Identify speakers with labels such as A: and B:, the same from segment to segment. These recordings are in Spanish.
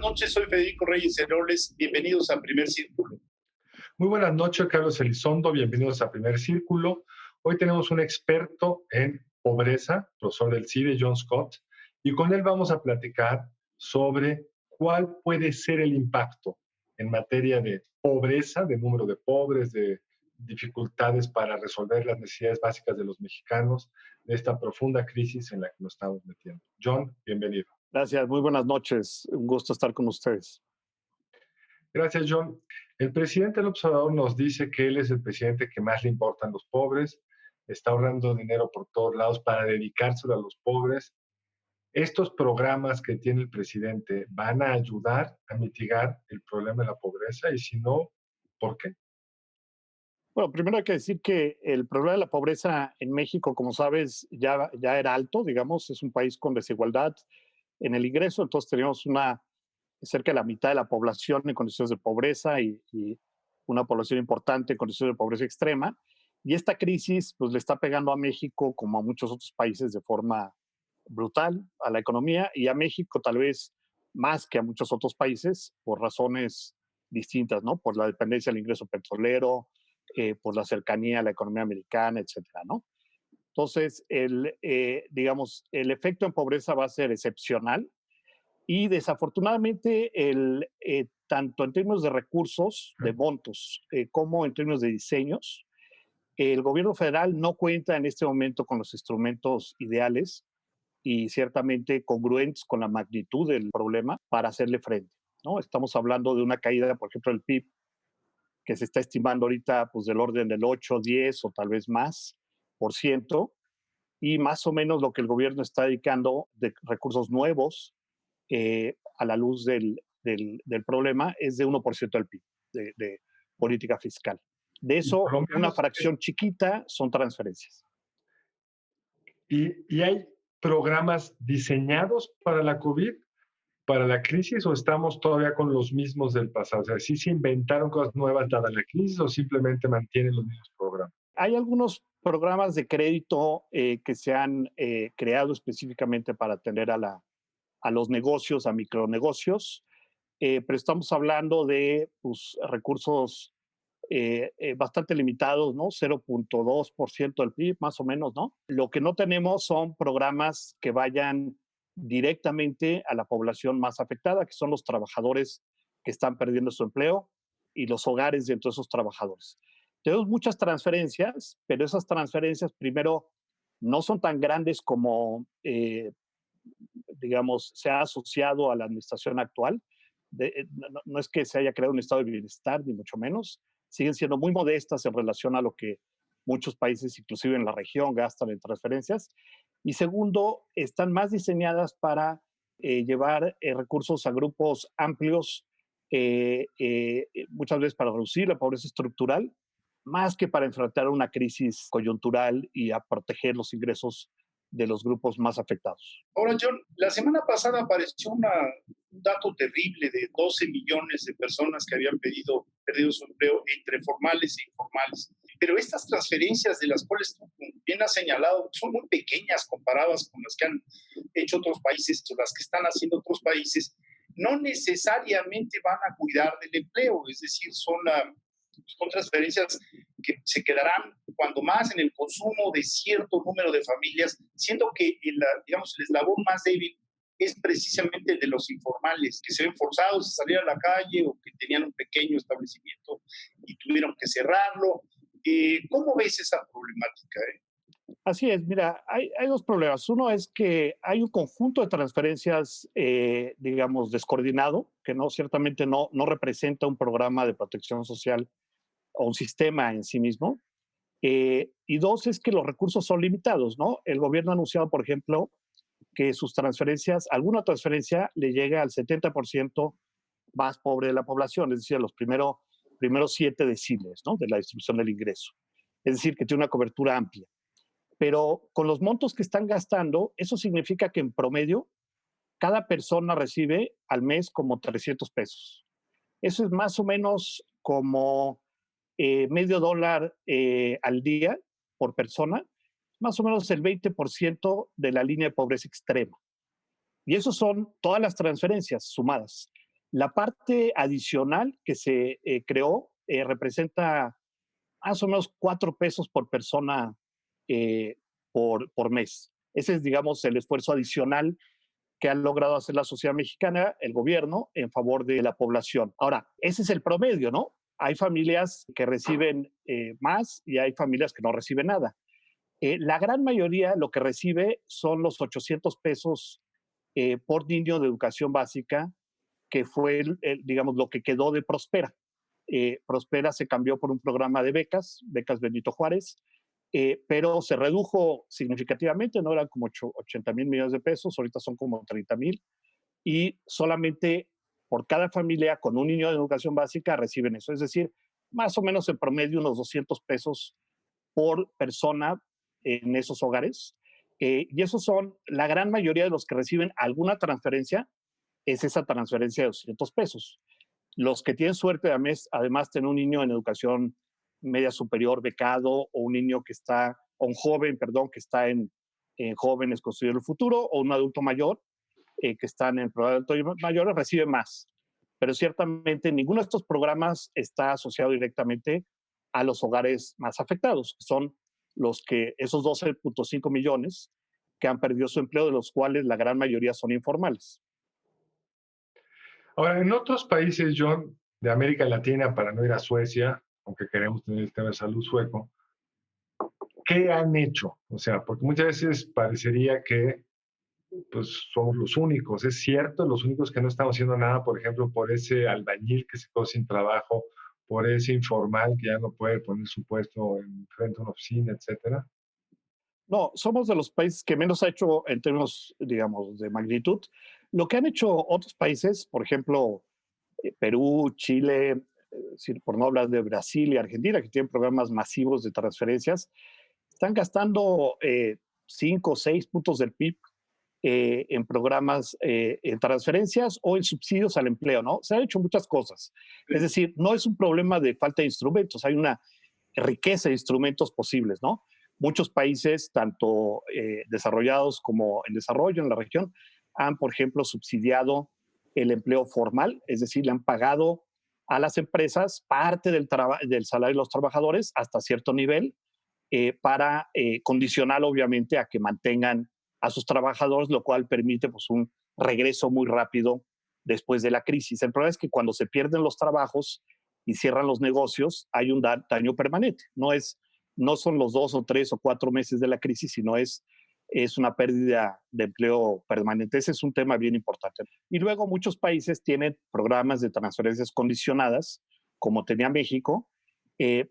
A: noches, soy Federico Reyes Heroles. Bienvenidos a Primer Círculo.
B: Muy buenas noches, Carlos Elizondo. Bienvenidos a Primer Círculo. Hoy tenemos un experto en pobreza, profesor del CIDE, John Scott, y con él vamos a platicar sobre cuál puede ser el impacto en materia de pobreza, de número de pobres, de dificultades para resolver las necesidades básicas de los mexicanos, de esta profunda crisis en la que nos estamos metiendo. John, bienvenido.
C: Gracias, muy buenas noches. Un gusto estar con ustedes.
B: Gracias, John. El presidente López Obrador nos dice que él es el presidente que más le importan los pobres, está ahorrando dinero por todos lados para dedicárselo a los pobres. ¿Estos programas que tiene el presidente van a ayudar a mitigar el problema de la pobreza? Y si no, ¿por qué?
C: Bueno, primero hay que decir que el problema de la pobreza en México, como sabes, ya era alto, digamos, es un país con desigualdad en el ingreso, entonces teníamos cerca de la mitad de la población en condiciones de pobreza y una población importante en condiciones de pobreza extrema. Y esta crisis pues, le está pegando a México, como a muchos otros países, de forma brutal a la economía y a México tal vez más que a muchos otros países por razones distintas, ¿no? Por la dependencia del ingreso petrolero, por la cercanía a la economía americana, etcétera, ¿no? Entonces, digamos, el efecto en pobreza va a ser excepcional y desafortunadamente, tanto en términos de recursos, de montos, como en términos de diseños, el gobierno federal no cuenta en este momento con los instrumentos ideales y ciertamente congruentes con la magnitud del problema para hacerle frente, ¿no? Estamos hablando de una caída, por ejemplo, del PIB, que se está estimando ahorita pues, del orden del 8, 10 o tal vez más por ciento, y más o menos lo que el gobierno está dedicando de recursos nuevos a la luz del problema es de 1% del PIB, de política fiscal. De eso, una fracción chiquita son transferencias.
B: ¿Y hay programas diseñados para la COVID, para la crisis, o estamos todavía con los mismos del pasado? O sea, ¿sí se inventaron cosas nuevas dada la crisis o simplemente mantienen los mismos programas?
C: Hay algunos programas de crédito que se han creado específicamente para atender a los negocios, a micronegocios, pero estamos hablando de pues, recursos bastante limitados, ¿no? 0.2% del PIB, más o menos, ¿no? Lo que no tenemos son programas que vayan directamente a la población más afectada, que son los trabajadores que están perdiendo su empleo y los hogares dentro de esos trabajadores. Tenemos muchas transferencias, pero esas transferencias, primero, no son tan grandes como, digamos, se ha asociado a la administración actual. No es que se haya creado un estado de bienestar, ni mucho menos. Siguen siendo muy modestas en relación a lo que muchos países, inclusive en la región, gastan en transferencias. Y segundo, están más diseñadas para llevar recursos a grupos amplios, muchas veces para reducir la pobreza estructural, más que para enfrentar una crisis coyuntural y a proteger los ingresos de los grupos más afectados.
A: Ahora, John, la semana pasada apareció un dato terrible de 12 millones de personas que habían perdido su empleo entre formales e informales. Pero estas transferencias de las cuales tú bien has señalado son muy pequeñas comparadas con las que han hecho otros países o las que están haciendo otros países. No necesariamente van a cuidar del empleo, es decir, son transferencias que se quedarán cuando más en el consumo de cierto número de familias, siendo que digamos, el eslabón más débil es precisamente el de los informales, que se ven forzados a salir a la calle o que tenían un pequeño establecimiento y tuvieron que cerrarlo. ¿Cómo ves esa problemática?
C: Así es, mira, hay dos problemas. Uno es que hay un conjunto de transferencias, digamos, descoordinado, que ciertamente no representa un programa de protección social o un sistema en sí mismo. Y dos es que los recursos son limitados, ¿no? El gobierno ha anunciado, por ejemplo, que sus transferencias, alguna transferencia le llega al 70% más pobre de la población, es decir, a los primeros 7 deciles, ¿no? De la distribución del ingreso. Es decir, que tiene una cobertura amplia. Pero con los montos que están gastando, eso significa que en promedio cada persona recibe al mes como 300 pesos. Eso es más o menos como medio dólar al día por persona, más o menos el 20% de la línea de pobreza extrema. Y eso son todas las transferencias sumadas. La parte adicional que se creó representa más o menos 4 pesos por persona eh, por mes. Ese es, digamos, el esfuerzo adicional que han logrado hacer la sociedad mexicana, el gobierno, en favor de la población. Ahora, ese es el promedio, ¿no? Hay familias que reciben más y hay familias que no reciben nada. La gran mayoría lo que recibe son los 800 pesos por niño de educación básica, que fue, digamos, lo que quedó de Prospera. Prospera se cambió por un programa de becas, becas Benito Juárez, pero se redujo significativamente, no eran como 80,000 millones de pesos, ahorita son como 30,000, y solamente por cada familia con un niño de educación básica reciben eso. Es decir, más o menos en promedio unos 200 pesos por persona en esos hogares. Y esos son la gran mayoría de los que reciben alguna transferencia, es esa transferencia de 200 pesos. Los que tienen suerte, además, tener un niño en educación media superior becado, o un niño que está, o un joven, perdón, que está en Jóvenes Construyendo el Futuro, o un adulto mayor que están en el programa de adultos mayores, recibe más. Pero ciertamente ninguno de estos programas está asociado directamente a los hogares más afectados, que son esos 12.5 millones que han perdido su empleo, de los cuales la gran mayoría son informales.
B: Ahora, en otros países, John, de América Latina, para no ir a Suecia, aunque queremos tener el sistema de salud sueco, ¿qué han hecho? O sea, porque muchas veces parecería que pues somos los únicos. Es cierto, los únicos que no estamos haciendo nada, por ejemplo, por ese albañil que se quedó sin trabajo, por ese informal que ya no puede poner su puesto en frente a una oficina, etcétera.
C: No, somos de los países que menos ha hecho en términos, digamos, de magnitud. Lo que han hecho otros países, por ejemplo, Perú, Chile, por no hablar de Brasil y Argentina, que tienen programas masivos de transferencias, están gastando 5 o 6 puntos del PIB en programas, en transferencias o en subsidios al empleo, ¿no? Se han hecho muchas cosas. Es decir, no es un problema de falta de instrumentos, hay una riqueza de instrumentos posibles, ¿no? Muchos países, tanto desarrollados como en desarrollo en la región, han, por ejemplo, subsidiado el empleo formal, es decir, le han pagado a las empresas parte del salario de los trabajadores hasta cierto nivel, para condicionar, obviamente, a que mantengan a sus trabajadores, lo cual permite pues, un regreso muy rápido después de la crisis. El problema es que cuando se pierden los trabajos y cierran los negocios, hay un daño permanente. No son los 2 o 3 o 4 meses de la crisis, sino es una pérdida de empleo permanente. Ese es un tema bien importante. Y luego muchos países tienen programas de transferencias condicionadas, como tenía México,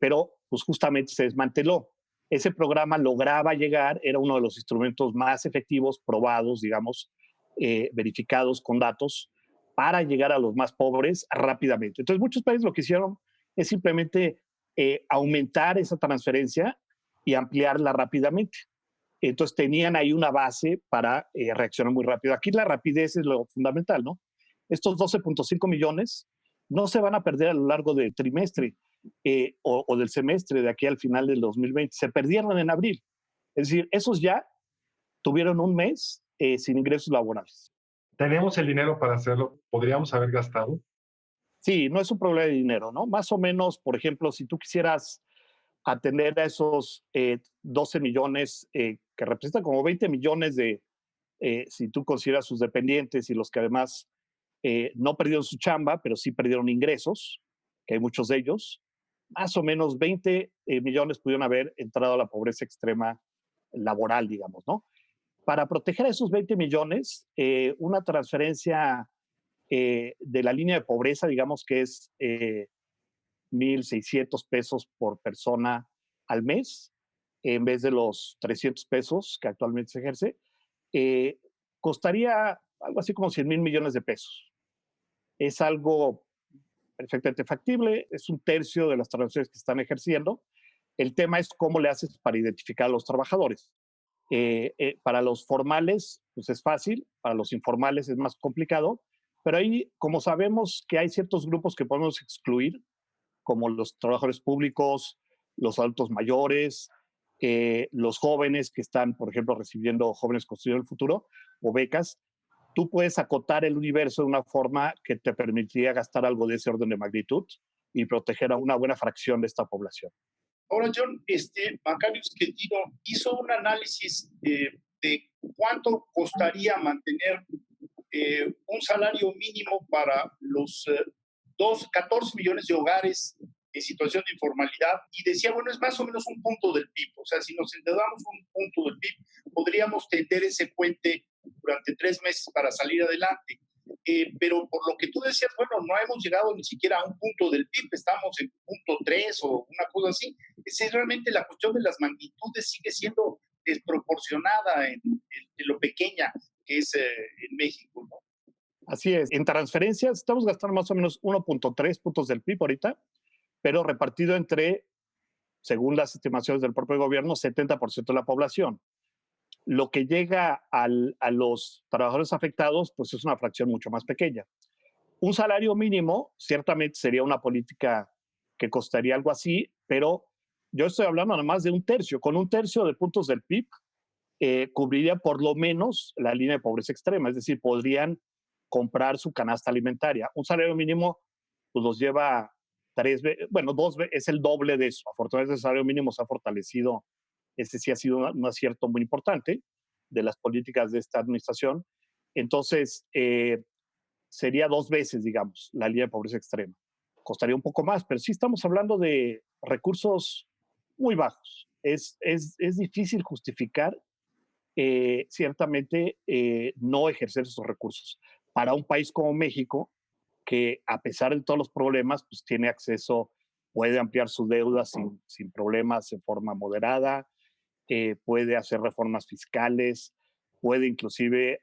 C: pero pues justamente se desmanteló. Ese programa lograba llegar, era uno de los instrumentos más efectivos, probados, digamos, verificados con datos, para llegar a los más pobres rápidamente. Entonces, muchos países lo que hicieron es simplemente aumentar esa transferencia y ampliarla rápidamente. Entonces, tenían ahí una base para reaccionar muy rápido. Aquí la rapidez es lo fundamental, ¿no? Estos 12.5 millones no se van a perder a lo largo del trimestre o del semestre de aquí al final del 2020. Se perdieron en abril. Es decir, esos ya tuvieron un mes sin ingresos laborales.
B: ¿Tenemos el dinero para hacerlo? ¿Podríamos haber gastado?
C: Sí, no es un problema de dinero, ¿no? Más o menos, por ejemplo, si tú quisieras atender a esos 12 millones, que representan como 20 millones si tú consideras sus dependientes y los que además no perdieron su chamba, pero sí perdieron ingresos, que hay muchos de ellos, más o menos 20 millones pudieron haber entrado a la pobreza extrema laboral, digamos, ¿no? Para proteger a esos 20 millones, una transferencia de la línea de pobreza, digamos que es 1,600 pesos por persona al mes, en vez de los 300 pesos que actualmente se ejerce, eh, costaría algo así como 100,000 millones de pesos. Es algo perfectamente factible, es un tercio de las transacciones que están ejerciendo. El tema es cómo le haces para identificar a los trabajadores. Para los formales, pues es fácil, para los informales es más complicado, pero ahí, como sabemos que hay ciertos grupos que podemos excluir, como los trabajadores públicos, los adultos mayores, los jóvenes que están, por ejemplo, recibiendo Jóvenes Construyendo el Futuro o becas, tú puedes acotar el universo de una forma que te permitiría gastar algo de ese orden de magnitud y proteger a una buena fracción de esta población.
A: Ahora, John, Macario Esquetino hizo un análisis de cuánto costaría mantener un salario mínimo para los 14 millones de hogares en situación de informalidad, y decía, bueno, es más o menos un punto del PIB. O sea, si nos endeudamos un punto del PIB, podríamos tender ese puente durante 3 meses para salir adelante. Pero por lo que tú decías, bueno, no hemos llegado ni siquiera a un punto del PIB, estamos en punto 3 o una cosa así. Es realmente la cuestión de las magnitudes sigue siendo desproporcionada en lo pequeña que es en México, ¿no?
C: Así es. En transferencias estamos gastando más o menos 1.3 puntos del PIB ahorita, pero repartido entre, según las estimaciones del propio gobierno, 70% de la población. Lo que llega a los trabajadores afectados, pues es una fracción mucho más pequeña. Un salario mínimo ciertamente sería una política que costaría algo así, pero yo estoy hablando nada más de un tercio. Con un tercio de puntos del PIB, cubriría por lo menos la línea de pobreza extrema, es decir, podrían comprar su canasta alimentaria. Un salario mínimo pues los lleva 3 veces, bueno, 2 veces, es el doble de eso. Afortunadamente el salario mínimo se ha fortalecido, sí ha sido un acierto muy importante de las políticas de esta administración. Entonces, sería 2 veces, digamos, la línea de pobreza extrema. Costaría un poco más, pero sí estamos hablando de recursos muy bajos. Es difícil justificar ciertamente no ejercer esos recursos. Para un país como México, que a pesar de todos los problemas, pues tiene acceso, puede ampliar sus deudas sin problemas en forma moderada, puede hacer reformas fiscales, puede inclusive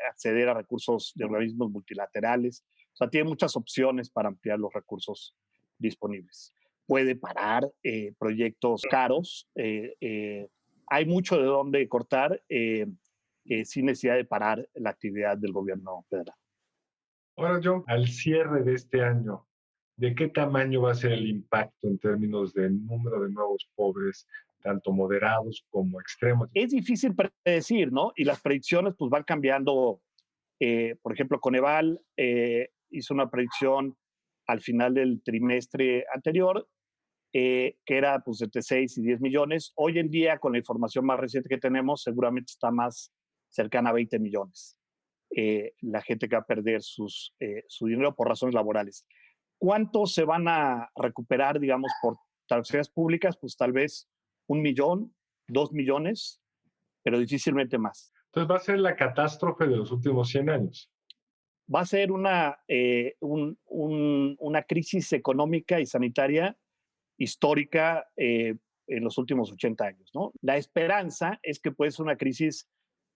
C: acceder a recursos de organismos multilaterales. O sea, tiene muchas opciones para ampliar los recursos disponibles. Puede parar proyectos caros. Hay mucho de dónde cortar sin necesidad de parar la actividad del gobierno federal.
B: Ahora, John, al cierre de este año, ¿de qué tamaño va a ser el impacto en términos de número de nuevos pobres, tanto moderados como extremos?
C: Es difícil predecir, ¿no? Y las predicciones pues van cambiando. Por ejemplo, Coneval hizo una predicción al final del trimestre anterior, que era pues entre 6 y 10 millones. Hoy en día, con la información más reciente que tenemos, seguramente está más cercana a 20 millones. La gente que va a perder su dinero por razones laborales. ¿Cuánto se van a recuperar, digamos, por transferencias públicas? Pues tal vez 1 millón, 2 millones, pero difícilmente más.
B: Entonces va a ser la catástrofe de los últimos 100 años.
C: Va a ser una crisis económica y sanitaria histórica en los últimos 80 años, ¿no? La esperanza es que puede ser una crisis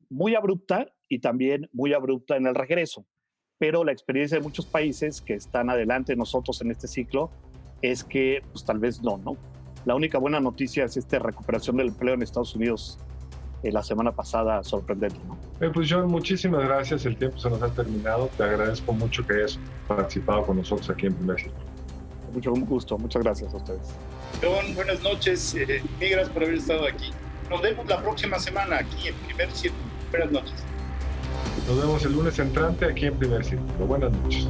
C: muy abrupta y también muy abrupta en el regreso. Pero la experiencia de muchos países que están adelante de nosotros en este ciclo es que pues tal vez no. La única buena noticia es esta recuperación del empleo en Estados Unidos la semana pasada, sorprendente, ¿no?
B: Pues John, muchísimas gracias, el tiempo se nos ha terminado, te agradezco mucho que hayas participado con nosotros aquí en Primer Círculo.
C: Mucho gusto, muchas gracias a ustedes.
A: John, buenas noches, mil gracias por haber estado aquí. Nos vemos la próxima semana aquí en Primer Círculo. Buenas noches.
B: Nos vemos el lunes entrante aquí en Primer Círculo. Buenas noches.